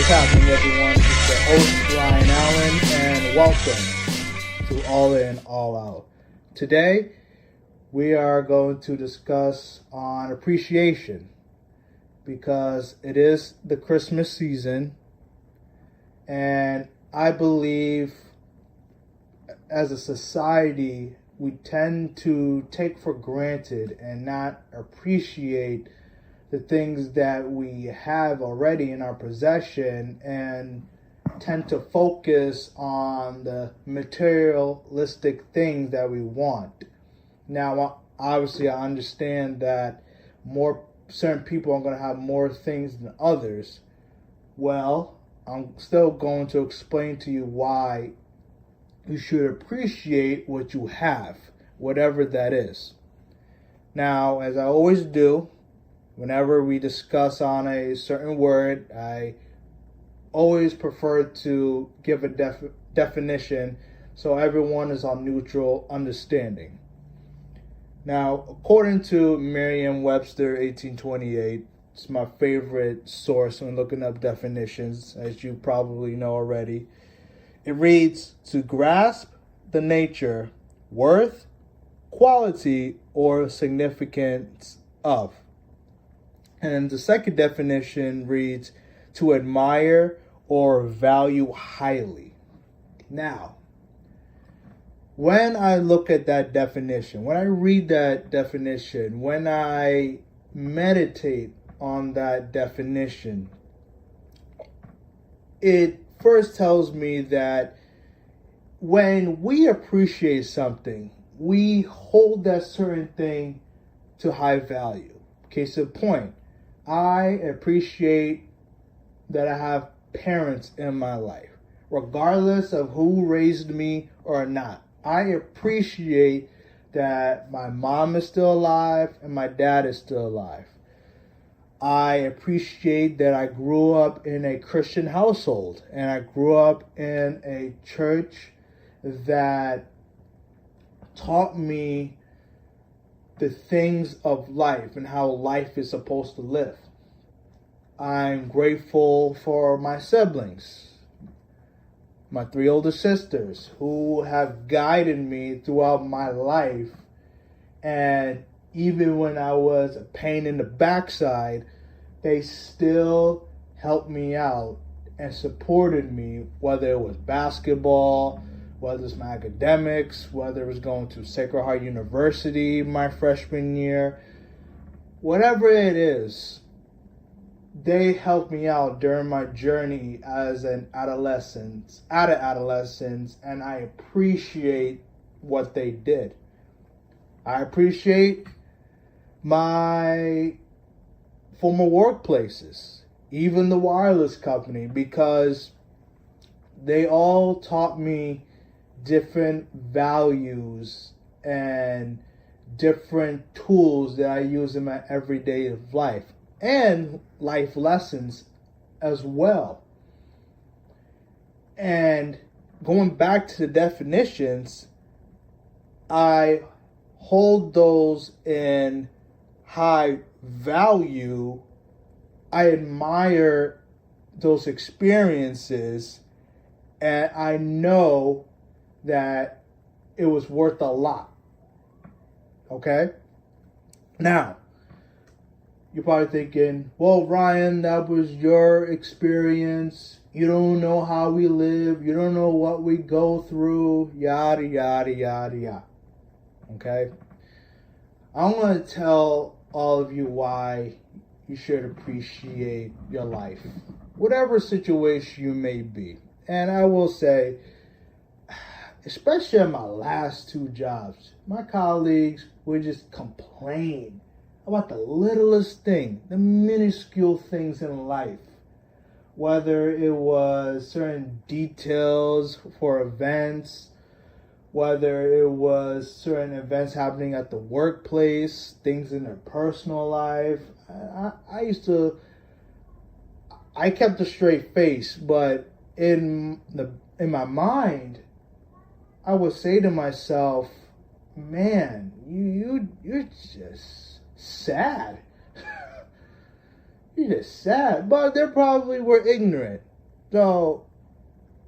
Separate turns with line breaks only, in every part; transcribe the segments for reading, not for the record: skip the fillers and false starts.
is happening, everyone? It's the host, Ryan Allen, and welcome to All In, All Out. Today, we are going to discuss on appreciation because it is the Christmas season, and I believe as a society, we tend to take for granted and not appreciate the things that we have already in our possession and tend to focus on the materialistic things that we want. Now, obviously, I understand that certain people are going to have more things than others. Well, I'm still going to explain to you why you should appreciate what you have, whatever that is. Now, as I always do, whenever we discuss on a certain word, I always prefer to give a definition so everyone is on neutral understanding. Now, according to Merriam-Webster 1828, it's my favorite source when looking up definitions, as you probably know already. It reads, to grasp the nature, worth, quality, or significance of. And the second definition reads, to admire or value highly. Now, when I look at that definition, when I read that definition, when I meditate on that definition, it first tells me that when we appreciate something, we hold that certain thing to high value. Case in point, I appreciate that I have parents in my life, regardless of who raised me or not. I appreciate that my mom is still alive and my dad is still alive. I appreciate that I grew up in a Christian household and I grew up in a church that taught me the things of life and how life is supposed to live. I'm grateful for my siblings, my 3 older sisters, who have guided me throughout my life. And even when I was a pain in the backside, they still helped me out and supported me, whether it was basketball, whether it's my academics, whether it was going to Sacred Heart University my freshman year, whatever it is, they helped me out during my journey as an adolescent, and I appreciate what they did. I appreciate my former workplaces, even the wireless company, because they all taught me different values and different tools that I use in my everyday life and life lessons as well. And going back to the definitions, I hold those in high value. I admire those experiences, and I know that it was worth a lot. Okay? Now, you're probably thinking, well, Ryan, that was your experience. You don't know how we live. You don't know what we go through. Yada, yada, yada, yada. Okay? I want to tell all of you why you should appreciate your life, whatever situation you may be. And I will say, especially in my last 2 jobs, my colleagues would just complain about the littlest thing, the minuscule things in life. Whether it was certain details for events, whether it was certain events happening at the workplace, things in their personal life. I kept a straight face, but in my mind, I would say to myself, man, you're just sad. You're just sad. But they probably were ignorant. So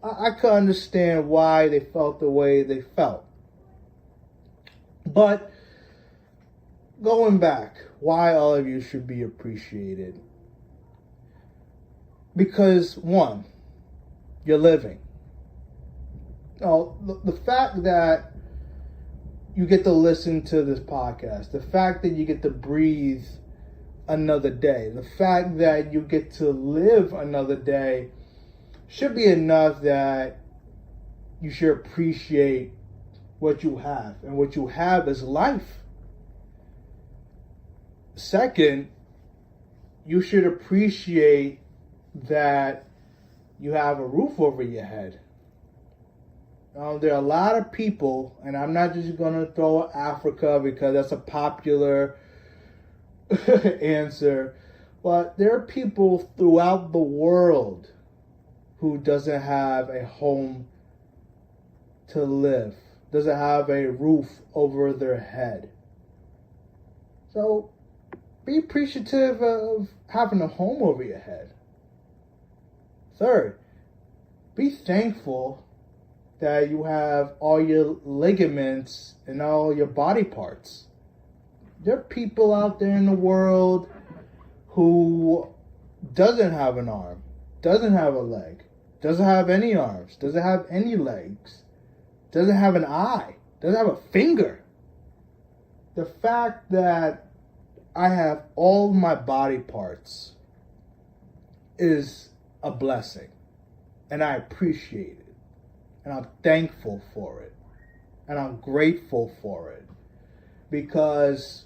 I could understand why they felt the way they felt. But going back, why all of you should be appreciated. Because one, you're living. The fact that you get to listen to this podcast, the fact that you get to breathe another day, the fact that you get to live another day should be enough that you should appreciate what you have. And what you have is life. Second, you should appreciate that you have a roof over your head. There are a lot of people, and I'm not just going to throw Africa because that's a popular answer, but there are people throughout the world who doesn't have a home to live, doesn't have a roof over their head. So be appreciative of having a home over your head. Third, be thankful that you have all your ligaments and all your body parts. There are people out there in the world who doesn't have an arm, doesn't have a leg, doesn't have any arms, doesn't have any legs, doesn't have an eye, doesn't have a finger. The fact that I have all my body parts is a blessing, and I appreciate it. And I'm thankful for it. And I'm grateful for it. Because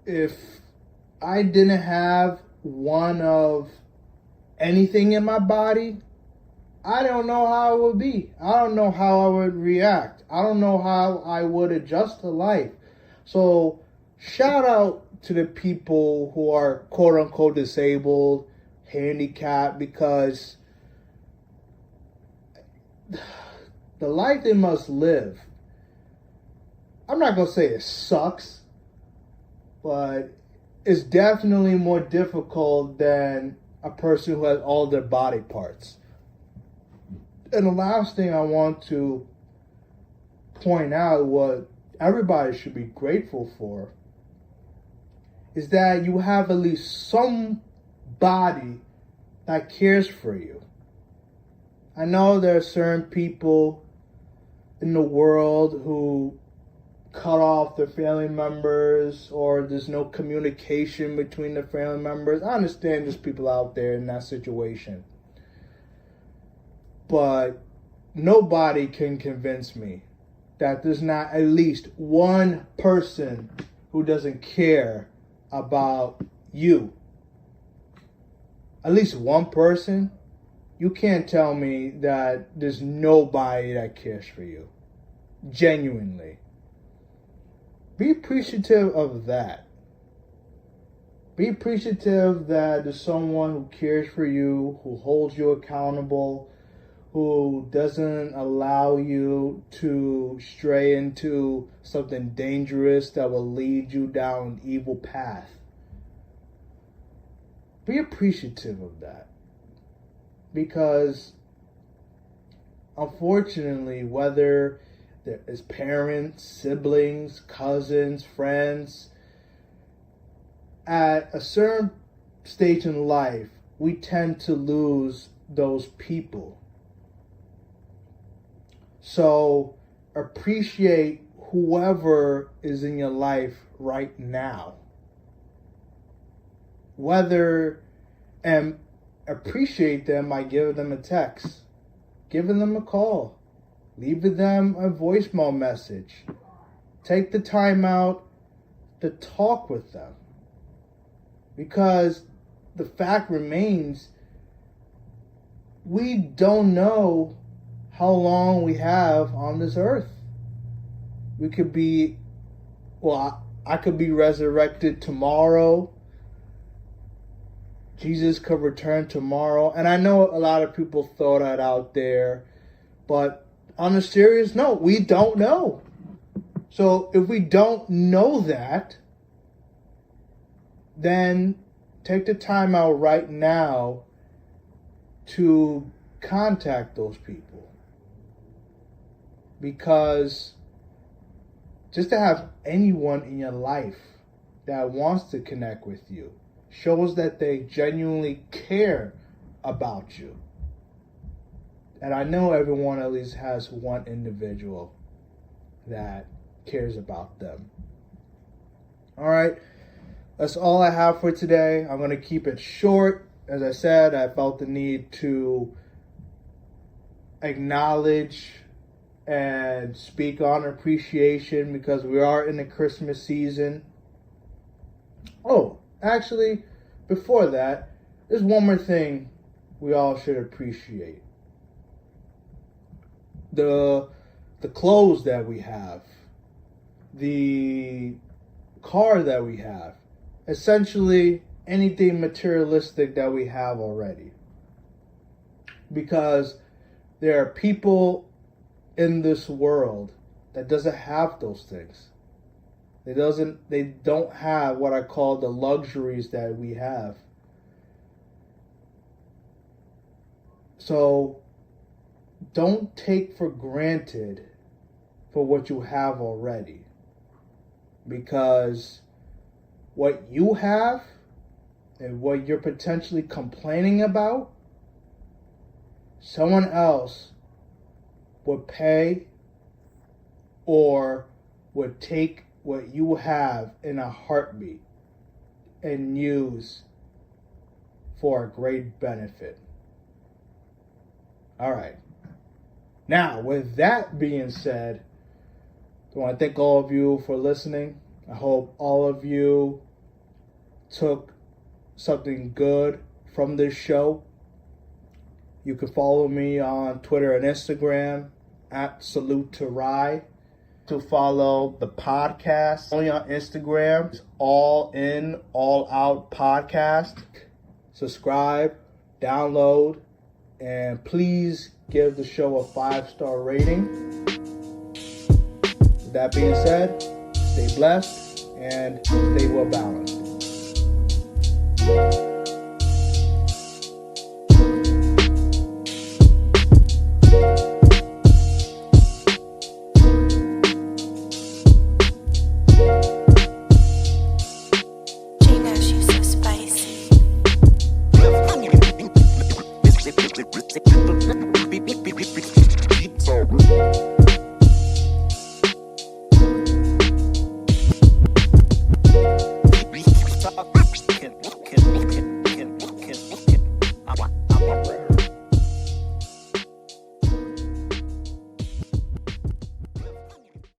if I didn't have one of anything in my body, I don't know how it would be. I don't know how I would react. I don't know how I would adjust to life. So shout out to the people who are quote unquote disabled, handicapped, because the life they must live, I'm not going to say it sucks, but it's definitely more difficult than a person who has all their body parts. And the last thing I want to point out, what everybody should be grateful for, is that you have at least somebody that cares for you. I know there are certain people in the world who cut off their family members, or there's no communication between the family members. I understand there's people out there in that situation. But nobody can convince me that there's not at least one person who doesn't care about you. At least one person. You can't tell me that there's nobody that cares for you. Genuinely. Be appreciative of that. Be appreciative that there's someone who cares for you, who holds you accountable, who doesn't allow you to stray into something dangerous that will lead you down an evil path. Be appreciative of that. Because, unfortunately, whether there is parents, siblings, cousins, friends, at a certain stage in life, we tend to lose those people. So, appreciate whoever is in your life right now. And appreciate them by giving them a text, giving them a call, leaving them a voicemail message. Take the time out to talk with them. Because the fact remains, we don't know how long we have on this earth. We could be, I could be resurrected tomorrow. Jesus could return tomorrow. And I know a lot of people throw that out there. But on a serious note, we don't know. So if we don't know that, then take the time out right now to contact those people. Because just to have anyone in your life that wants to connect with you shows that they genuinely care about you. And I know everyone at least has one individual that cares about them. All right, that's all I have for today. I'm going to keep it short. As I said, I felt the need to acknowledge and speak on appreciation because we are in the Christmas season. Oh, actually, before that, there's one more thing we all should appreciate. The clothes that we have, the car that we have, essentially anything materialistic that we have already. Because there are people in this world that doesn't have those things. They don't have what I call the luxuries that we have. So don't take for granted for what you have already. Because what you have and what you're potentially complaining about, someone else would pay or would take what you have in a heartbeat and use for a great benefit. All right. Now, with that being said, I want to thank all of you for listening. I hope all of you took something good from this show. You can follow me on Twitter and Instagram at Salute to Rye. To follow the podcast only on Instagram, it's All In, All Out Podcast. Subscribe, download, and please give the show a 5-star rating. With that being said, stay blessed and stay well balanced.